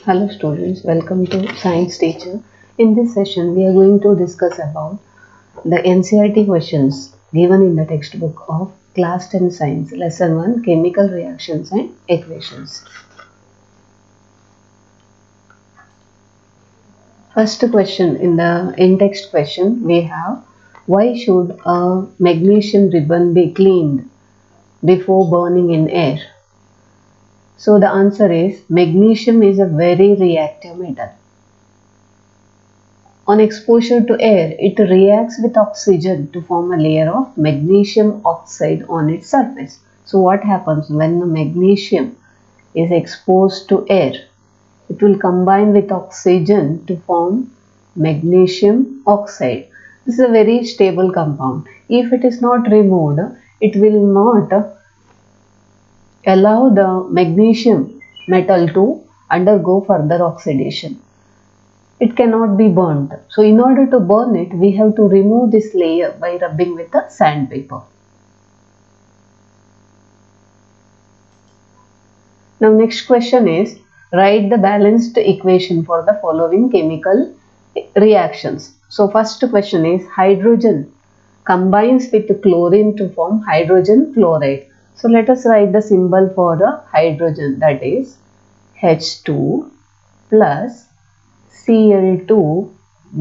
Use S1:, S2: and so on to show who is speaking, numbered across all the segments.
S1: Hello students, welcome to Science Teacher. In this session, we are going to discuss about the NCERT questions given in the textbook of Class 10 Science, Lesson 1, Chemical Reactions and Equations. First question in the in-text question, we have, why should a magnesium ribbon be cleaned before burning in air? So the answer is, magnesium is a very reactive metal. On exposure to air, it reacts with oxygen to form a layer of magnesium oxide on its surface. So what happens when the magnesium is exposed to air? It will combine with oxygen to form magnesium oxide. This is a very stable compound. If it is not removed, it will not allow the magnesium metal to undergo further oxidation. It cannot be burnt. So in order to burn it, we have to remove this layer by rubbing with a sandpaper. Now next question is, write the balanced equation for the following chemical reactions. So first question is, hydrogen combines with chlorine to form hydrogen chloride. So let us write the symbol for the hydrogen, that is H2 plus Cl2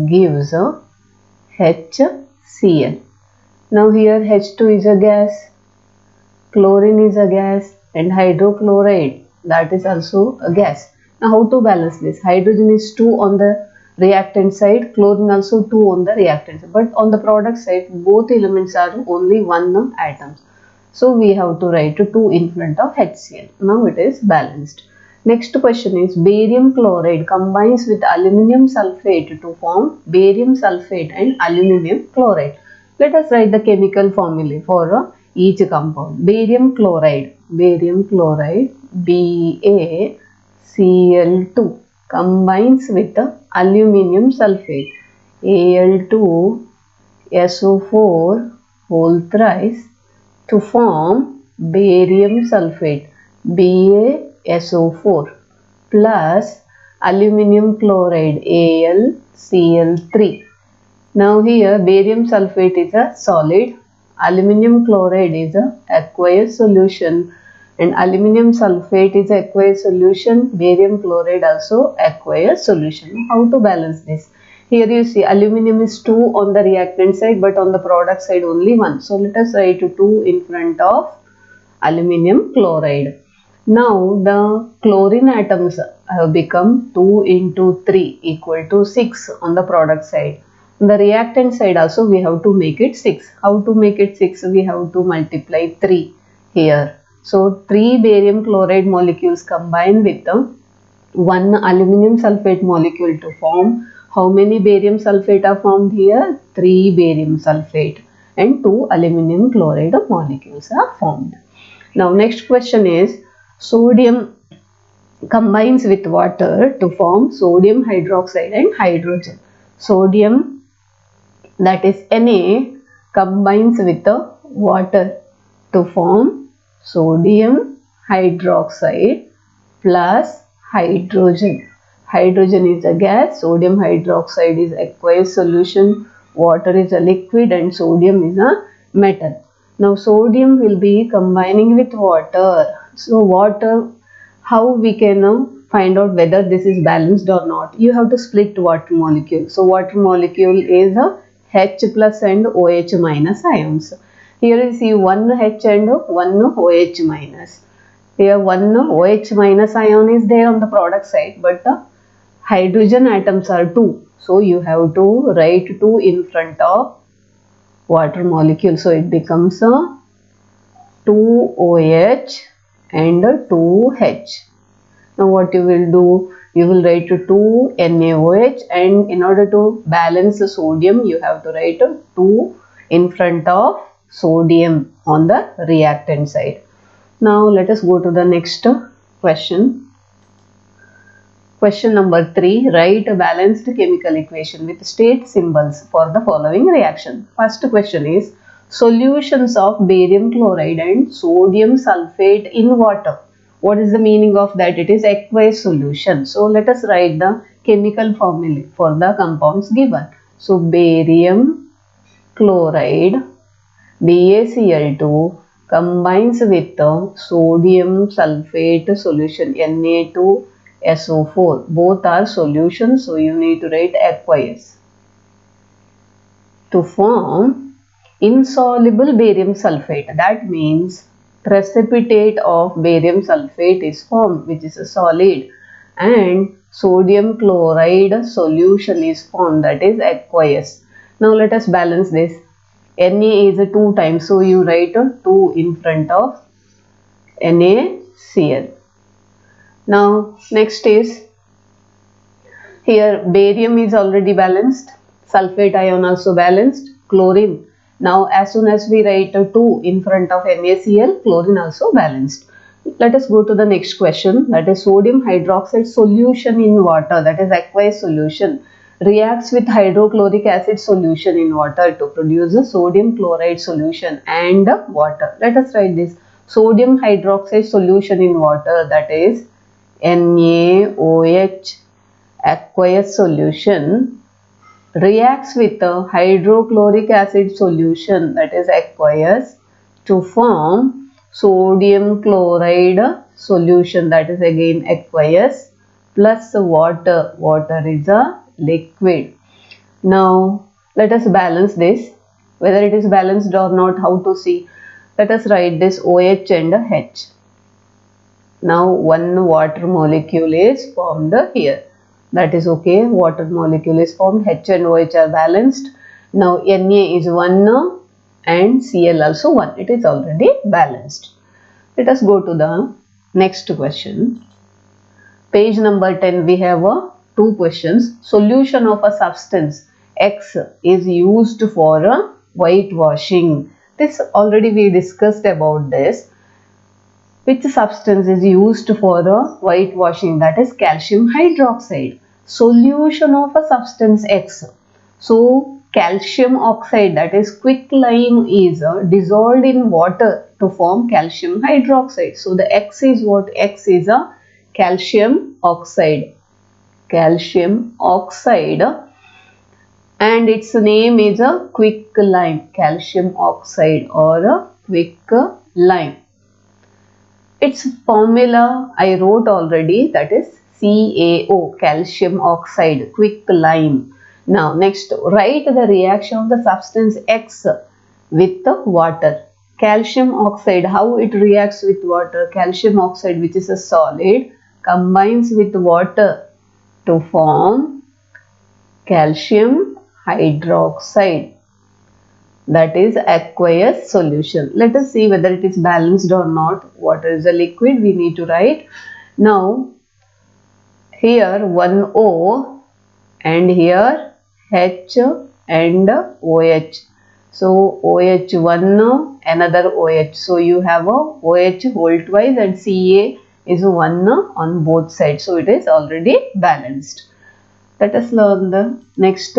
S1: gives a HCl. Now here H2 is a gas, chlorine is a gas, and hydrochloride, that is also a gas. Now how to balance this? Hydrogen is 2 on the reactant side, chlorine also 2 on the reactant side, but on the product side both elements are only 1 atom. So we have to write 2 in front of HCl. Now it is balanced. Next question is, barium chloride combines with aluminum sulfate to form barium sulfate and aluminum chloride. Let us write the chemical formula for each compound. Barium chloride BaCl2 combines with aluminum sulfate Al2SO4 whole thrice to form barium sulfate BaSO4 plus aluminum chloride AlCl3. Now here barium sulfate is a solid, aluminum chloride is a aqueous solution, and aluminum sulfate is aqueous solution, barium chloride also aqueous solution. How to balance this? Here you see aluminum is 2 on the reactant side, but on the product side only 1. So let us write 2 in front of aluminum chloride. Now the chlorine atoms have become 2 into 3 equal to 6 on the product side. On the reactant side also we have to make it 6. How to make it 6? We have to multiply 3 here. So 3 barium chloride molecules combine with the 1 aluminum sulfate molecule to form. How many barium sulfate are formed here? 3 barium sulfate and 2 aluminum chloride molecules are formed. Now next question is, sodium combines with water to form sodium hydroxide and hydrogen. Sodium, that is Na, combines with the water to form sodium hydroxide plus hydrogen. Hydrogen is a gas, sodium hydroxide is aqueous solution, water is a liquid, and sodium is a metal. Now sodium will be combining with water. So water, how we can find out whether this is balanced or not? You have to split water molecule. So water molecule is a H plus and OH minus ions. Here you see 1 H and 1 OH minus. Here 1 OH minus ion is there on the product side, but the hydrogen atoms are 2. So you have to write 2 in front of water molecule. So it becomes a 2OH and 2H. Now what you will do? You will write 2 NaOH, and in order to balance the sodium, you have to write 2 in front of sodium on the reactant side. Now let us go to the next question. Question number 3. Write a balanced chemical equation with state symbols for the following reaction. First question is, solutions of barium chloride and sodium sulfate in water. What is the meaning of that? It is aqueous solution. So let us write the chemical formula for the compounds given. So barium chloride BaCl2 combines with the sodium sulfate solution Na2SO4. Both are solutions, so you need to write aqueous. To form insoluble barium sulfate, that means precipitate of barium sulfate is formed, which is a solid, and sodium chloride solution is formed, that is aqueous. Now let us balance this. Na is a 2 times, so you write a 2 in front of NaCl. Now next is, here barium is already balanced, sulfate ion also balanced, chlorine. Now as soon as we write a 2 in front of NaCl, chlorine also balanced. Let us go to the next question, that is sodium hydroxide solution in water, that is aqueous solution, reacts with hydrochloric acid solution in water to produce a sodium chloride solution and water. Let us write this. Sodium hydroxide solution in water, that is NaOH aqueous solution, reacts with a hydrochloric acid solution, that is aqueous, to form sodium chloride solution, that is again aqueous, plus water. Water is a liquid. Now let us balance this. Whether it is balanced or not, how to see? Let us write this OH and H. Now one water molecule is formed here. That is okay. Water molecule is formed. H and OH are balanced. Now Na is 1 and Cl also 1. It is already balanced. Let us go to the next question. Page number 10, we have 2 questions. Solution of a substance X is used for whitewashing. This already we discussed about this. Which substance is used for whitewashing? That is calcium hydroxide. Solution of a substance X. So calcium oxide, that is quicklime, is dissolved in water to form calcium hydroxide. So the X is what? X is a calcium oxide. Calcium oxide, and its name is a quicklime. Calcium oxide or a quicklime. Its formula I wrote already, that is CaO, calcium oxide, quicklime. Now next, write the reaction of the substance X with the water. Calcium oxide, how it reacts with water? Calcium oxide, which is a solid, combines with water to form calcium hydroxide, that is aqueous solution. Let us see whether it is balanced or not. Water is a liquid, we need to write. Now here one O and here H and OH. So OH one, another OH. So you have a OH whole twice and Ca is 1 on both sides. So it is already balanced. Let us learn the next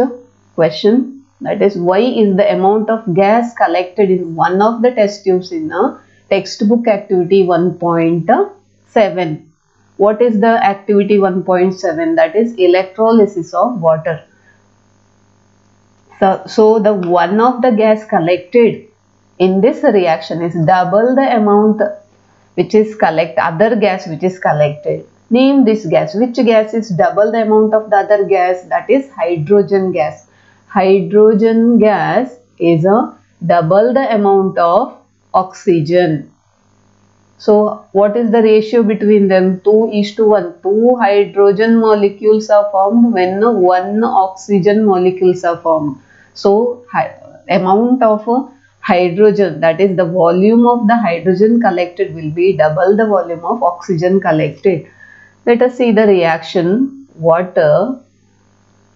S1: question. That is, why is the amount of gas collected in one of the test tubes in a textbook activity 1.7? What is the activity 1.7? That is electrolysis of water. So the one of the gas collected in this reaction is double the amount which is other gas which is collected. Name this gas. Which gas is double the amount of the other gas? That is hydrogen gas. Hydrogen gas is a double the amount of oxygen. So what is the ratio between them? 2:1. 2 hydrogen molecules are formed when 1 oxygen molecules are formed. So amount of hydrogen, that is the volume of the hydrogen collected, will be double the volume of oxygen collected. Let us see the reaction. Water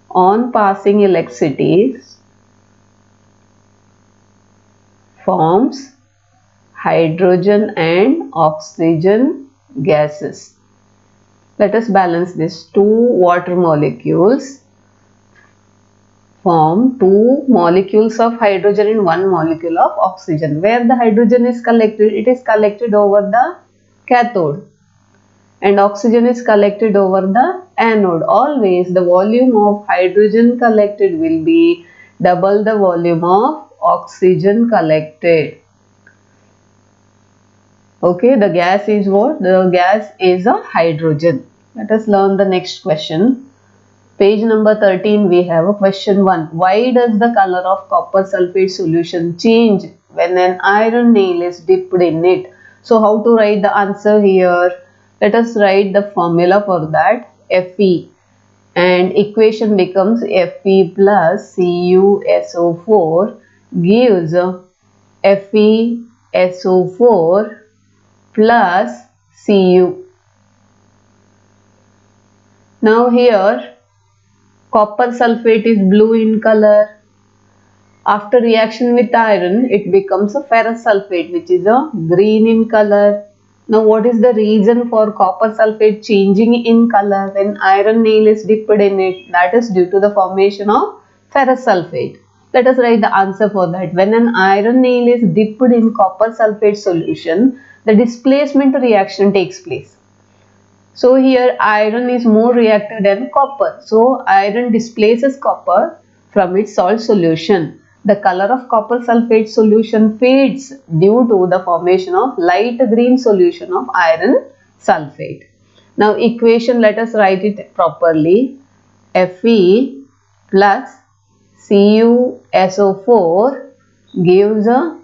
S1: on passing electricity forms hydrogen and oxygen gases. Let us balance this. 2 water molecules form 2 molecules of hydrogen and 1 molecule of oxygen. Where the hydrogen is collected? It is collected over the cathode. and oxygen is collected over the anode. Always the volume of hydrogen collected will be double the volume of oxygen collected. Okay, the gas is what? The gas is a hydrogen. Let us learn the next question. Page number 13, we have a question 1. Why does the color of copper sulfate solution change when an iron nail is dipped in it? So how to write the answer here? Let us write the formula for that. Fe, and equation becomes Fe plus CuSO4 gives FeSO4 plus Cu. Now here copper sulfate is blue in color. After reaction with iron, it becomes a ferrous sulfate, which is a green in color. Now what is the reason for copper sulfate changing in color when iron nail is dipped in it? That is due to the formation of ferrous sulfate. Let us write the answer for that. When an iron nail is dipped in copper sulfate solution, the displacement reaction takes place. So here iron is more reactive than copper. So iron displaces copper from its salt solution. The color of copper sulfate solution fades due to the formation of light green solution of iron sulfate. Now equation, let us write it properly. Fe plus CuSO4 gives a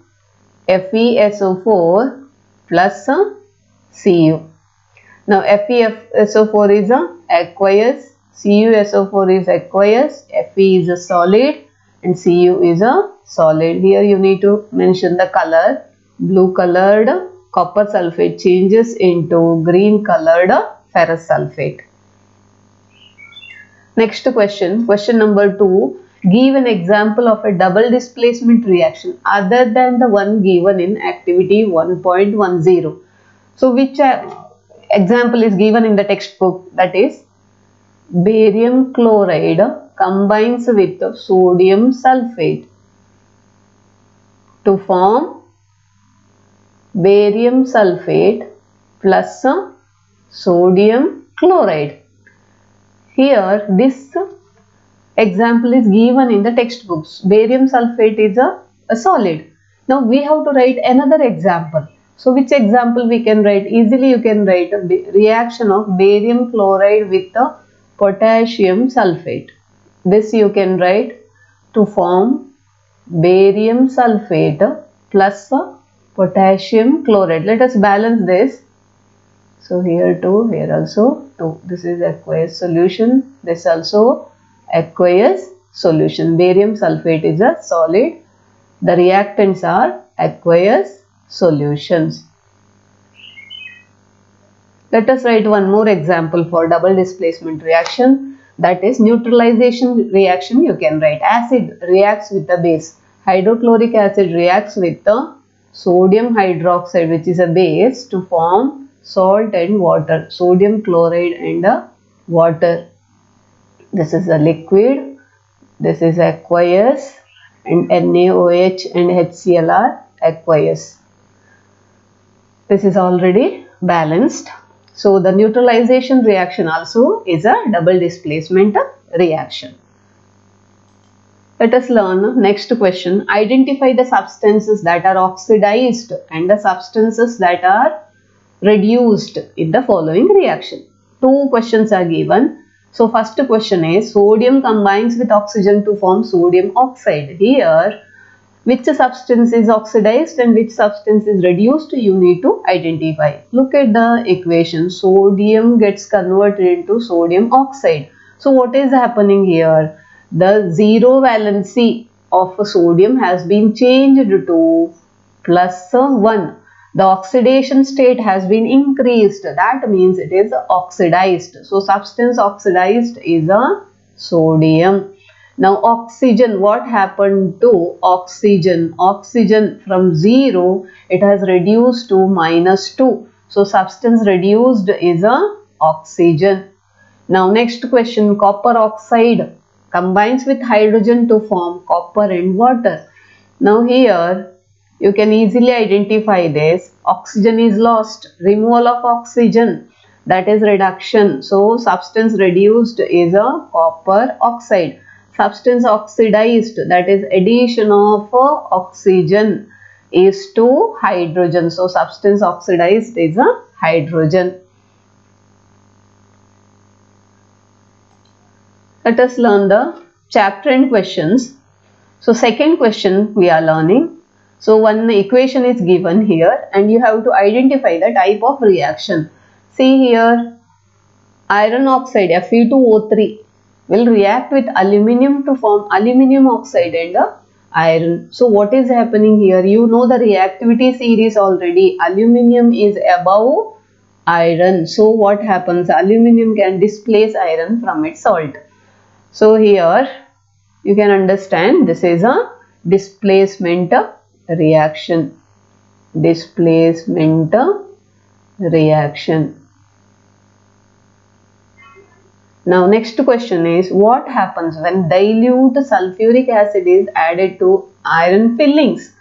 S1: FeSO4 plus a Cu. Now FeSO4 is a aqueous, CuSO4 is aqueous, Fe is a solid and Cu is a solid. Here you need to mention the color. Blue colored copper sulfate changes into green colored ferrous sulfate. Next question, question number 2. Give an example of a double displacement reaction other than the one given in activity 1.10. So which example is given in the textbook? That is, barium chloride combines with sodium sulfate to form barium sulfate plus sodium chloride. Here this example is given in the textbooks. Barium sulfate is a solid. Now we have to write another example. So which example we can write? Easily you can write a reaction of barium chloride with the potassium sulfate. This you can write to form barium sulfate plus potassium chloride. Let us balance this. So here 2, here also 2. This is aqueous solution. This also aqueous solution. Barium sulfate is a solid. The reactants are aqueous solutions. Let us write one more example for double displacement reaction. That is neutralization reaction. You can write acid reacts with the base. Hydrochloric acid reacts with the sodium hydroxide, which is a base, to form salt and water. Sodium chloride and water. This is a liquid. This is aqueous, and NaOH and HCl are aqueous. This is already balanced. So the neutralization reaction also is a double displacement reaction. Let us learn next question. Identify the substances that are oxidized and the substances that are reduced in the following reaction. Two questions are given. So first question is, sodium combines with oxygen to form sodium oxide. Here, which substance is oxidized and which substance is reduced, you need to identify. Look at the equation. Sodium gets converted into sodium oxide. So what is happening here? The zero valency of sodium has been changed to plus 1. The oxidation state has been increased. That means it is oxidized. So substance oxidized is a sodium. Now oxygen, what happened to oxygen? Oxygen from 0, it has reduced to -2. So substance reduced is a oxygen. Now next question, copper oxide combines with hydrogen to form copper and water. Now here you can easily identify this. Oxygen is lost. Removal of oxygen. that is reduction. So substance reduced is a copper oxide. Substance oxidized, that is addition of oxygen, is to hydrogen. So substance oxidized is a hydrogen. Let us learn the chapter and questions. So second question we are learning. So one equation is given here and you have to identify the type of reaction. See here, iron oxide Fe2O3 will react with aluminium to form aluminium oxide and iron. So what is happening here? You know the reactivity series already. Aluminium is above iron. So what happens? Aluminium can displace iron from its salt. So here you can understand this is a displacement reaction. Displacement reaction. Now next question is, what happens when dilute sulfuric acid is added to iron fillings?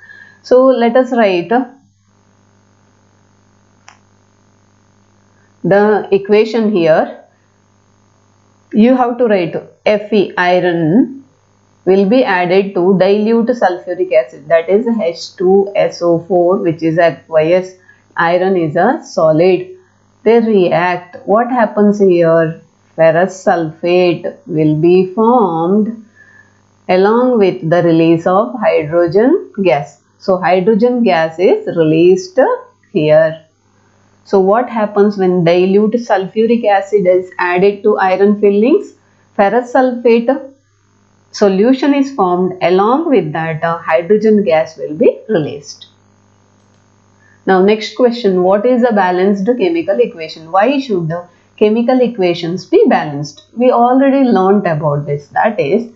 S1: So let us write the equation here. You have to write Fe, iron, will be added to dilute sulfuric acid, that is H2SO4, which is aqueous. Iron is a solid. They react. What happens here? Ferrous sulfate will be formed along with the release of hydrogen gas. So hydrogen gas is released here. So what happens when dilute sulfuric acid is added to iron fillings? Ferrous sulfate solution is formed, along with that hydrogen gas will be released. Now next question, what is a balanced chemical equation? Why should chemical equations be balanced? We already learnt about this, that is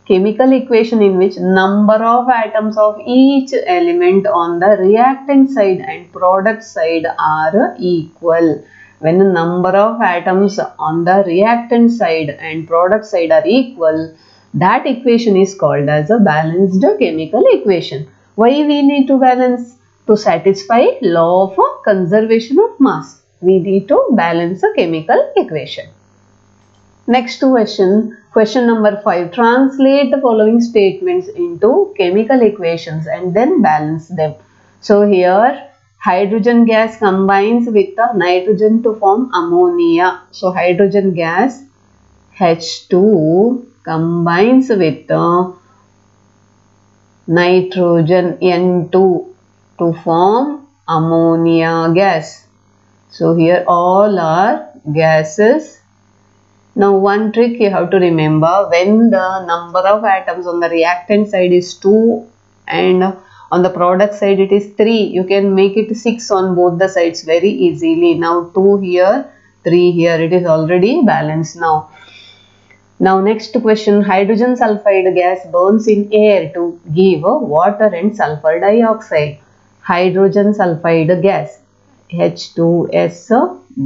S1: chemical equation in which number of atoms of each element on the reactant side and product side are equal. When the number of atoms on the reactant side and product side are equal, that equation is called as a balanced chemical equation. Why we need to balance? To satisfy law of conservation of mass, we need to balance a chemical equation. Next question, question number 5. Translate the following statements into chemical equations and then balance them. So here hydrogen gas combines with the nitrogen to form ammonia. So hydrogen gas H2 combines with the nitrogen N2 to form ammonia gas. So here all are gases. Now one trick you have to remember, when the number of atoms on the reactant side is 2 and on the product side it is 3, you can make it 6 on both the sides very easily. Now 2 here, 3 here, it is already balanced now. Now next question, hydrogen sulfide gas burns in air to give water and sulfur dioxide. Hydrogen sulfide gas H2S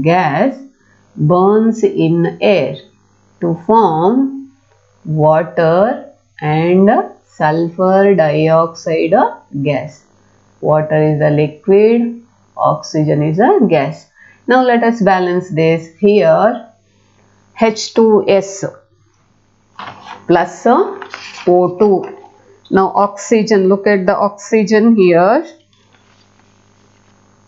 S1: gas burns in air to form water and sulfur dioxide gas. Water is a liquid, oxygen is a gas. Now let us balance this. Here H2S plus O2. Now oxygen, look at the oxygen here.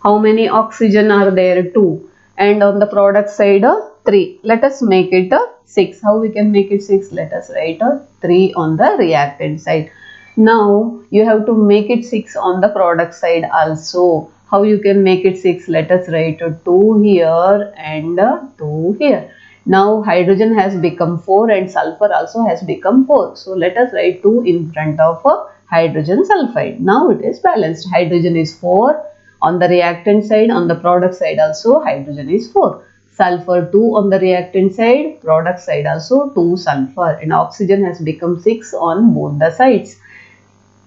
S1: How many oxygen are there? 2. And on the product side 3. Let us make it 6. How we can make it 6? Let us write 3 on the reactant side. Now you have to make it 6 on the product side also. How you can make it 6? Let us write 2 here and 2 here. Now hydrogen has become 4 and sulfur also has become 4. So let us write 2 in front of hydrogen sulfide. Now it is balanced. Hydrogen is 4 on the reactant side, on the product side also hydrogen is 4. Sulfur 2 on the reactant side, product side also 2 sulfur, and oxygen has become 6 on both the sides.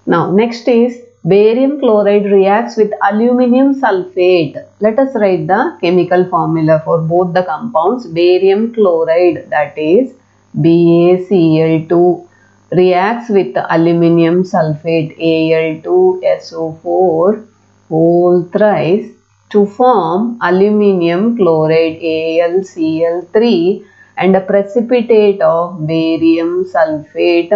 S1: Now next is barium chloride reacts with aluminium sulfate. Let us write the chemical formula for both the compounds. Barium chloride, that is BaCl2, reacts with aluminium sulfate Al2SO4 whole thrice to form aluminium chloride AlCl3 and a precipitate of barium sulfate,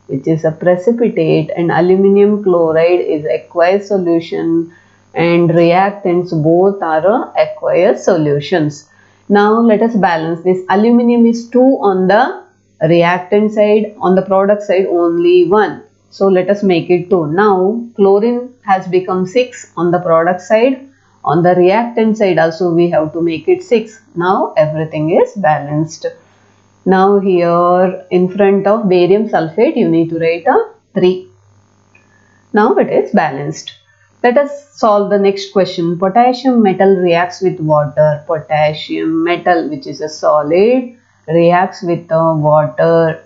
S1: which is a precipitate, and aluminium chloride is aqueous solution, and reactants both are aqueous solutions. Now let us balance this. Aluminium is 2 on the reactant side, on the product side only 1. So let us make it 2. Now chlorine has become 6 on the product side. On the reactant side also we have to make it 6. Now everything is balanced. Now here in front of barium sulfate you need to write a 3. Now it is balanced. Let us solve the next question. Potassium metal reacts with water. Potassium metal, which is a solid, reacts with water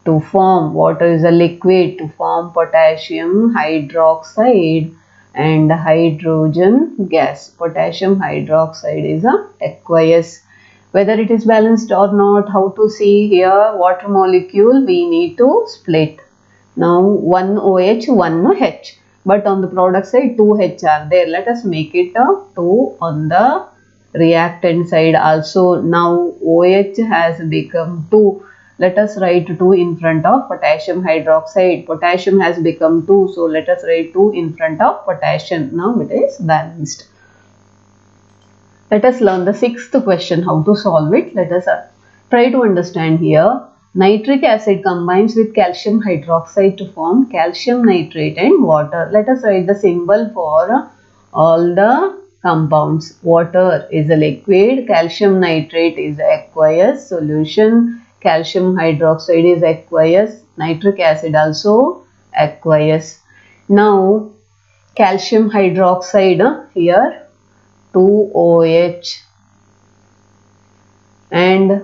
S1: to form, water is a liquid, to form potassium hydroxide and hydrogen gas. Potassium hydroxide is a aqueous. Whether it is balanced or not, how to see here? Water molecule we need to split. Now 1 OH, 1 H. But on the product side 2 H are there. Let us make it a 2 on the reactant side also. Now OH has become 2. Let us write 2 in front of potassium hydroxide. Potassium has become 2. So let us write 2 in front of potassium. Now it is balanced. Let us learn the 6th question, how to solve it. Let us try to understand here. Nitric acid combines with calcium hydroxide to form calcium nitrate and water. Let us write the symbol for all the compounds. Water is a liquid, calcium nitrate is aqueous solution, calcium hydroxide is aqueous, nitric acid also aqueous. Now calcium hydroxide here 2OH, and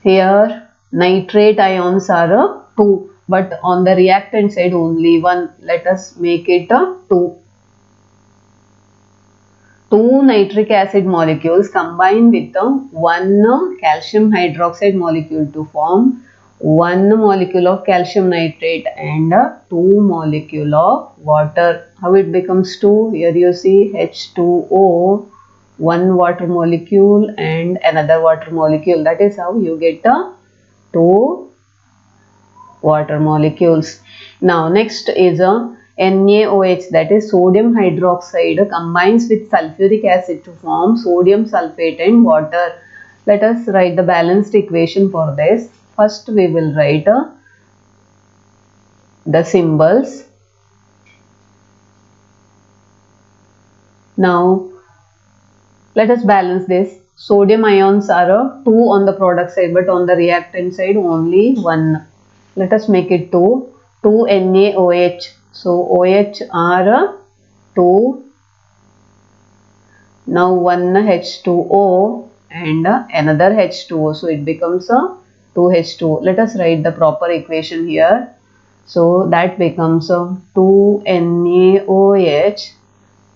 S1: here nitrate ions are 2, but on the reactant side only 1. Let us make it a 2. 2 nitric acid molecules combine with 1 calcium hydroxide molecule to form 1 molecule of calcium nitrate and 2 molecule of water. How it becomes 2? Here you see H2O, 1 water molecule and another water molecule. That is how you get 2 water molecules. Now next is a NaOH, that is sodium hydroxide, combines with sulfuric acid to form sodium sulfate and water. Let us write the balanced equation for this. First we will write the symbols. Now let us balance this. Sodium ions are 2 on the product side, but on the reactant side only 1. Let us make it 2. 2 NaOH. So OH are 2. Now 1 H2O and another H2O. So it becomes a 2H2O. Let us write the proper equation here. So that becomes 2 NaOH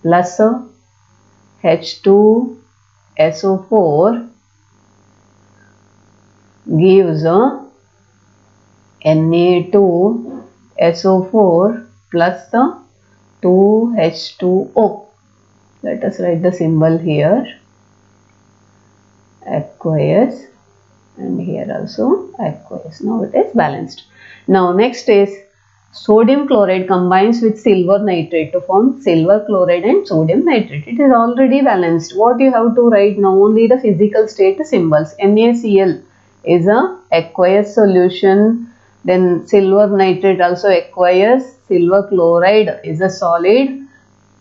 S1: plus H2SO4 gives Na2SO4 plus 2H2O. Let us write the symbol here, aqueous, and here also aqueous. Now it is balanced. Now next is sodium chloride combines with silver nitrate to form silver chloride and sodium nitrate. It is already balanced. What you have to write now? Only the physical state symbols. NaCl is a aqueous solution. Then silver nitrate also aqueous. Silver chloride is a solid.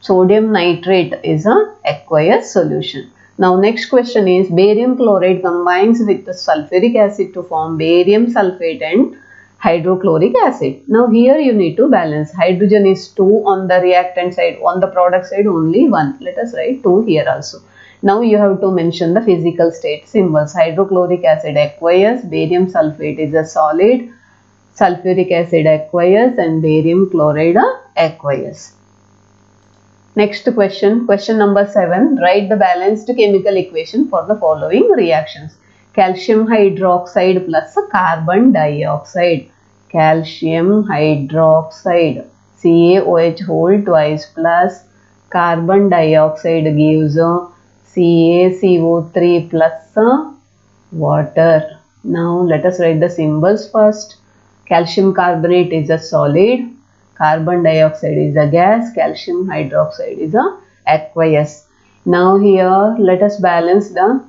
S1: Sodium nitrate is a aqueous solution. Now next question is barium chloride combines with the sulfuric acid to form barium sulfate and hydrochloric acid. Now here you need to balance. Hydrogen is 2 on the reactant side, on the product side only 1. Let us write 2 here also. Now you have to mention the physical state symbols. Hydrochloric acid aqueous, barium sulfate is a solid, sulfuric acid aqueous, and barium chloride aqueous. Next question, question number 7. Write the balanced chemical equation for the following reactions. Calcium hydroxide plus carbon dioxide. Calcium hydroxide, CaOH whole twice plus carbon dioxide gives CaCO3 plus water. Now let us write the symbols first. Calcium carbonate is a solid, carbon dioxide is a gas, calcium hydroxide is a aqueous. Now here let us balance the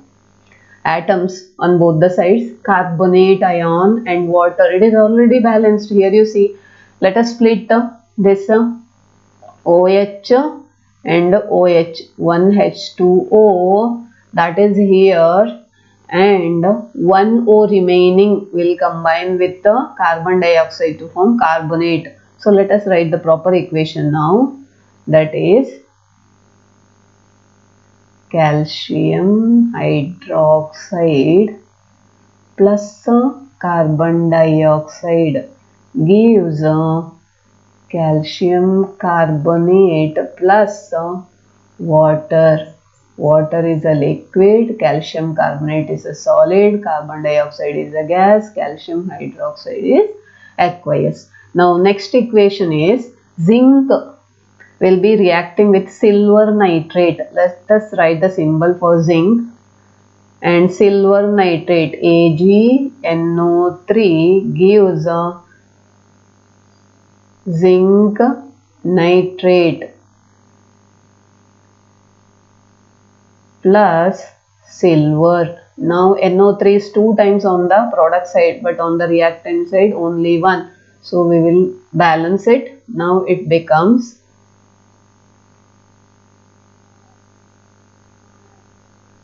S1: atoms on both the sides, carbonate ion and water. It is already balanced. Here you see, let us split this OH and OH, 1H2O that is here, and 1O remaining will combine with the carbon dioxide to form carbonate. So let us write the proper equation now, that is calcium hydroxide plus carbon dioxide gives calcium carbonate plus water. Water is a liquid, calcium carbonate is a solid, carbon dioxide is a gas, calcium hydroxide is aqueous. Now next equation is zinc will be reacting with silver nitrate. Let us write the symbol for zinc. And silver nitrate AgNO3 gives zinc nitrate plus silver. Now NO3 is 2 times on the product side, but on the reactant side only 1. So we will balance it. Now it becomes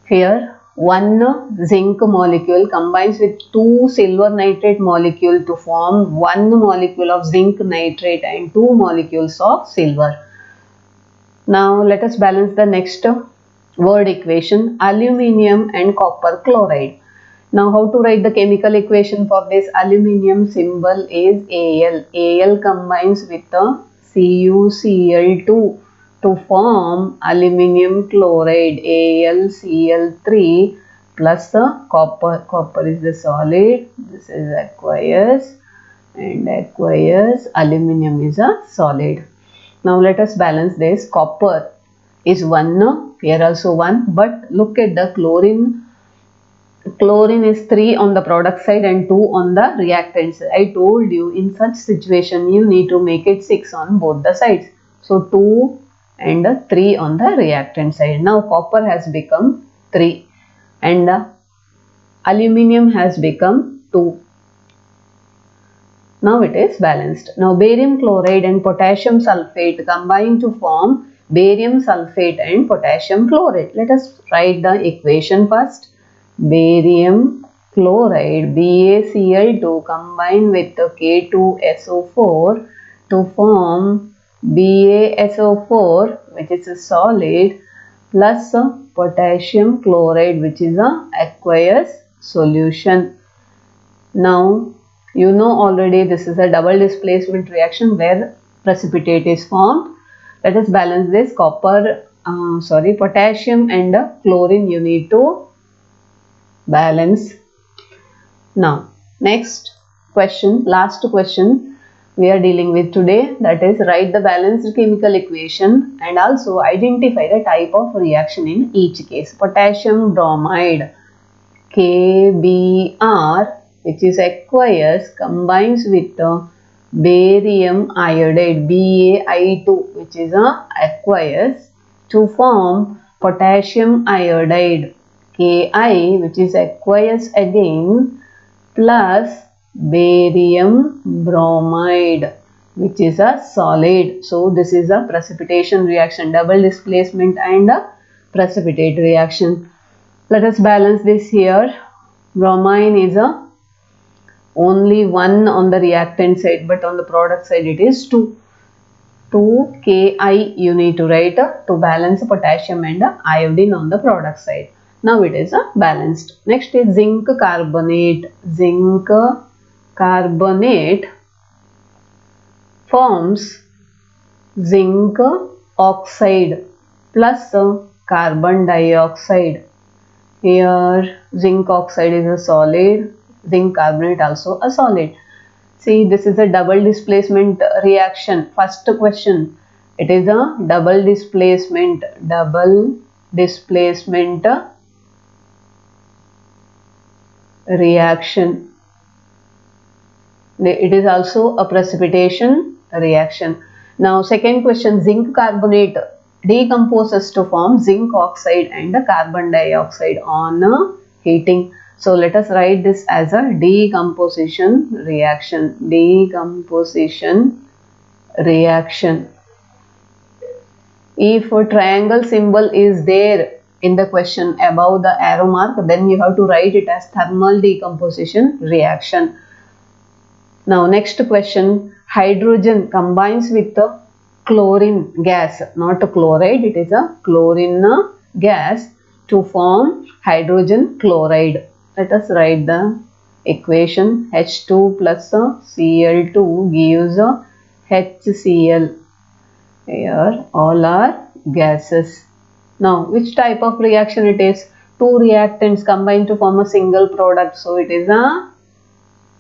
S1: here 1 zinc molecule combines with 2 silver nitrate molecule to form 1 molecule of zinc nitrate and 2 molecules of silver. Now let us balance the next word equation, aluminium and copper chloride. Now how to write the chemical equation for this? Aluminium symbol is Al. Al combines with the CuCl2 to form aluminium chloride, AlCl3 plus copper. Copper is the solid, this is aqueous, and aqueous, aluminium is a solid. Now let us balance this. Copper is 1, here also 1, but look at the chlorine. Chlorine is 3 on the product side and 2 on the reactant side. I told you in such situation you need to make it 6 on both the sides. So 2 and 3 on the reactant side. Now copper has become 3 and aluminium has become 2. Now it is balanced. Now barium chloride and potassium sulfate combine to form barium sulfate and potassium chloride. Let us write the equation first. Barium chloride BaCl2 combine with the K2SO4 to form BaSO4, which is a solid, plus potassium chloride, which is a aqueous solution. Now you know already this is a double displacement reaction where precipitate is formed. Let us balance this. Potassium and chlorine you need to balance. Now next question, last question we are dealing with today, that is write the balanced chemical equation and also identify the type of reaction in each case. Potassium bromide KBr, which is aqueous, combines with barium iodide BaI2, which is aqueous, to form potassium iodide Ki, which is aqueous again, plus barium bromide, which is a solid. So this is a precipitation reaction, double displacement and a precipitate reaction. Let us balance this here. Bromine is only 1 on the reactant side, but on the product side it is 2. 2 Ki you need to write to balance potassium and iodine on the product side. Now it is balanced. Next is zinc carbonate. Zinc carbonate forms zinc oxide plus carbon dioxide. Here zinc oxide is a solid, zinc carbonate also a solid. See, this is a double displacement reaction. First question, It is a double displacement reaction. It is also a precipitation reaction. Now second question, zinc carbonate decomposes to form zinc oxide and carbon dioxide on heating. So let us write this as a decomposition reaction. If a triangle symbol is there in the question above the arrow mark, then you have to write it as thermal decomposition reaction. Now next question, hydrogen combines with the chlorine gas, not a chloride, it is a chlorine gas to form hydrogen chloride. Let us write the equation. H2 plus Cl2 gives HCl. Here all are gases. Now which type of reaction it is? Two reactants combine to form a single product, so it is a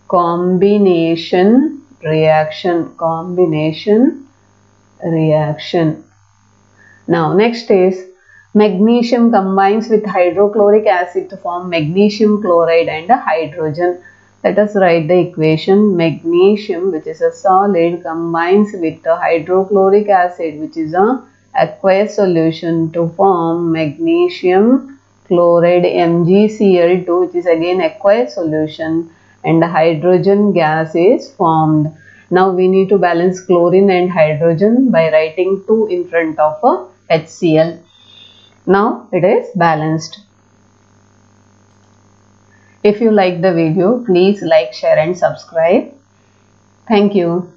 S1: combination reaction. Now next is magnesium combines with hydrochloric acid to form magnesium chloride and hydrogen. Let us write the equation. Magnesium, which is a solid, combines with the hydrochloric acid, which is a aqueous solution, to form magnesium chloride MgCl2, which is again aqueous solution, and hydrogen gas is formed. Now we need to balance chlorine and hydrogen by writing 2 in front of HCl. Now it is balanced. If you like the video, please like, share and subscribe. Thank you.